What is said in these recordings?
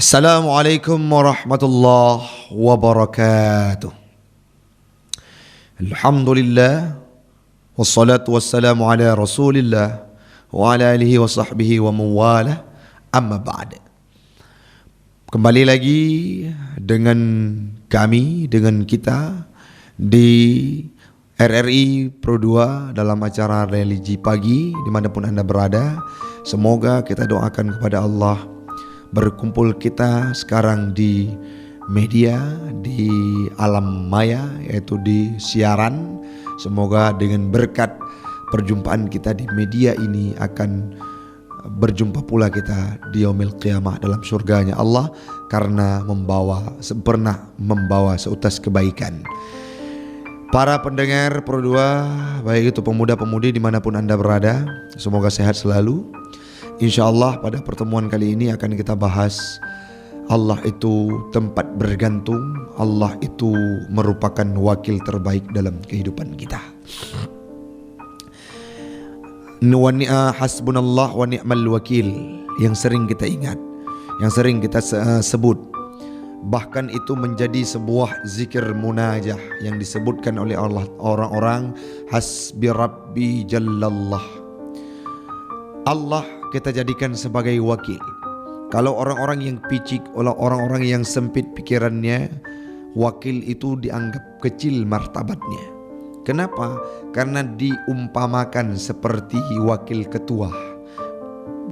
Assalamualaikum warahmatullahi wabarakatuh. Alhamdulillah wassalatu wassalamu ala Rasulillah wa ala alihi wa sahbihi wa mawalah. Amma ba'd. Kembali lagi dengan kami, dengan kita di RRI Pro 2 dalam acara religi pagi dimanapun Anda berada. Semoga kita doakan kepada Allah berkumpul kita sekarang di media, di alam maya, yaitu di siaran. Semoga dengan berkat perjumpaan kita di media ini akan berjumpa pula kita di yaumil qiyamah dalam surganya Allah, karena pernah membawa seutas kebaikan. Para pendengar Pro 2, baik itu pemuda-pemudi dimanapun Anda berada, semoga sehat selalu. InsyaAllah pada pertemuan kali ini akan kita bahas Allah itu tempat bergantung, Allah itu merupakan wakil terbaik dalam kehidupan kita. Hasbunallah wa ni'mal wakil, yang sering kita ingat, yang sering kita sebut. Bahkan itu menjadi sebuah zikir munajah yang disebutkan oleh Allah, orang-orang hasbi rabbi jallallah. Allah kita jadikan sebagai wakil. Kalau orang-orang yang picik, orang-orang yang sempit pikirannya, wakil itu dianggap kecil martabatnya. Kenapa? Karena diumpamakan seperti wakil ketua.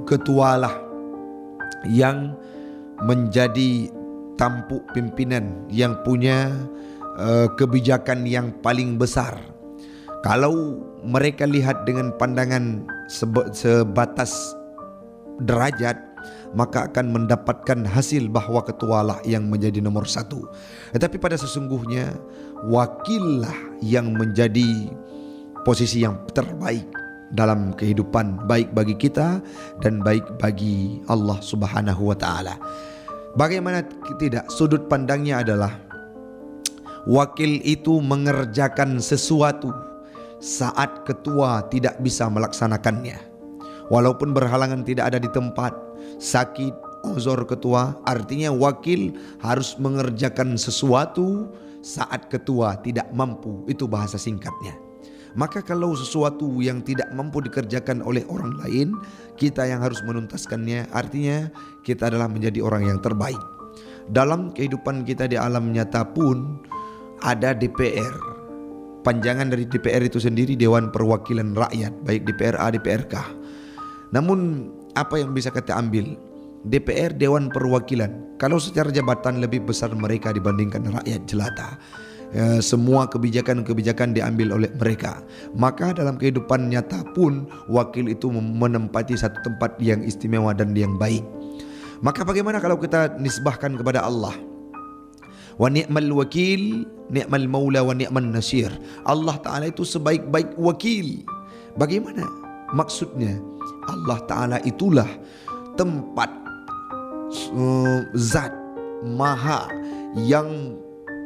Ketualah yang menjadi tampuk pimpinan, yang punya kebijakan yang paling besar. Kalau mereka lihat dengan pandangan sebatas derajat, maka akan mendapatkan hasil bahwa ketualah yang menjadi nomor satu. Tetapi pada sesungguhnya wakillah yang menjadi posisi yang terbaik dalam kehidupan, baik bagi kita dan baik bagi Allah Subhanahu wa ta'ala. Bagaimana tidak, sudut pandangnya adalah wakil itu mengerjakan sesuatu saat ketua tidak bisa melaksanakannya. Walaupun berhalangan tidak ada di tempat, sakit, uzur ketua, artinya wakil harus mengerjakan sesuatu saat ketua tidak mampu. Itu bahasa singkatnya. Maka kalau sesuatu yang tidak mampu dikerjakan oleh orang lain, kita yang harus menuntaskannya, artinya kita adalah menjadi orang yang terbaik. Dalam kehidupan kita di alam nyata pun ada DPR. Panjangan dari DPR itu sendiri Dewan Perwakilan Rakyat, baik DPRA, DPRK. Namun apa yang bisa kita ambil? DPR, Dewan Perwakilan, kalau secara jabatan lebih besar mereka dibandingkan rakyat jelata. Semua kebijakan-kebijakan diambil oleh mereka. Maka dalam kehidupan nyata pun wakil itu menempati satu tempat yang istimewa dan yang baik. Maka bagaimana kalau kita nisbahkan kepada Allah? Wa ni'mal wakil, ni'mal maula wa ni'man nasir. Allah Ta'ala itu sebaik-baik wakil. Bagaimana maksudnya? Allah Ta'ala itulah tempat zat maha yang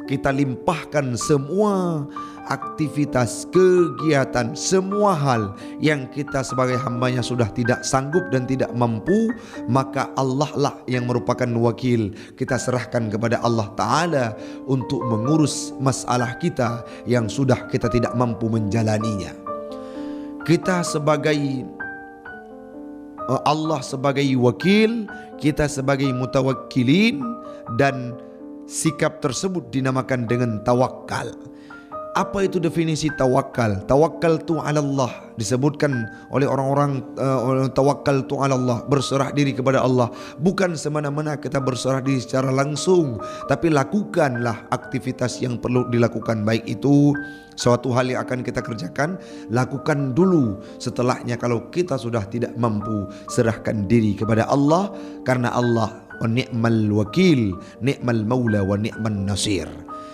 kita limpahkan semua aktivitas, kegiatan, semua hal yang kita sebagai hambanya sudah tidak sanggup dan tidak mampu, maka Allah lah yang merupakan wakil. Kita serahkan kepada Allah Ta'ala untuk mengurus masalah kita yang sudah kita tidak mampu menjalaninya. Kita sebagai Allah sebagai wakil, kita sebagai mutawakkilin, dan sikap tersebut dinamakan dengan tawakal. Apa itu definisi tawakal? Tawakal tu 'ala Allah, disebutkan oleh orang-orang tawakal tu 'ala Allah, berserah diri kepada Allah. Bukan semena-mena kita berserah diri secara langsung, tapi lakukanlah aktivitas yang perlu dilakukan. Baik itu suatu hal yang akan kita kerjakan, lakukan dulu. Setelahnya kalau kita sudah tidak mampu, serahkan diri kepada Allah, karena Allah wa ni'mal wakil, ni'mal maula wa ni'man nasir.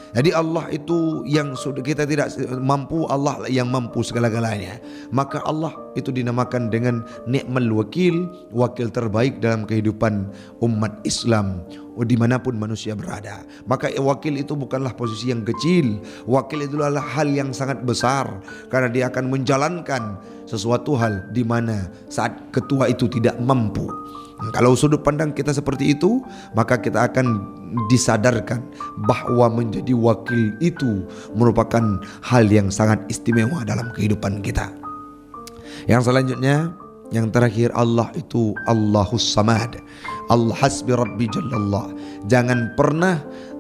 Jadi Allah itu yang sudah kita tidak mampu, Allah yang mampu segala-galanya. Maka Allah itu dinamakan dengan ni'mal wakil, wakil terbaik dalam kehidupan umat Islam dimanapun manusia berada. Maka wakil itu bukanlah posisi yang kecil. Wakil itu adalah hal yang sangat besar, karena dia akan menjalankan sesuatu hal di mana saat ketua itu tidak mampu. Kalau sudut pandang kita seperti itu, maka kita akan disadarkan bahwa menjadi wakil itu merupakan hal yang sangat istimewa dalam kehidupan kita. Yang selanjutnya, yang terakhir, Allah itu Allahus Samad. Allah hasbi Rabbi Jallallah. Jangan pernah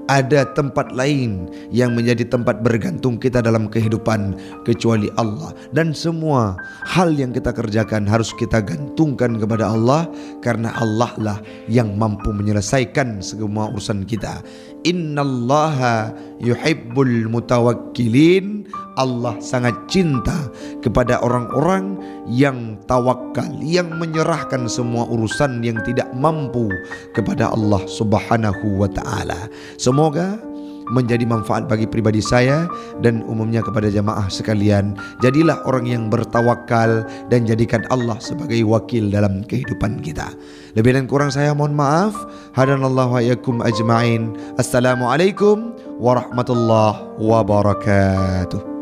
ada tempat lain yang menjadi tempat bergantung kita dalam kehidupan kecuali Allah. Dan semua hal yang kita kerjakan harus kita gantungkan kepada Allah, karena Allah lah yang mampu menyelesaikan semua urusan kita. Innallaha yuhibbul mutawakkilin. Allah sangat cinta kepada orang-orang yang tawakal, yang menyerahkan semua urusan yang tidak mampu kepada Allah Subhanahu wa taala. Semoga menjadi manfaat bagi pribadi saya dan umumnya kepada jamaah sekalian. Jadilah orang yang bertawakal dan jadikan Allah sebagai wakil dalam kehidupan kita. Lebih dan kurang saya mohon maaf. Hadanallahu wa iyyakum ajma'in. Assalamualaikum warahmatullahi wabarakatuh.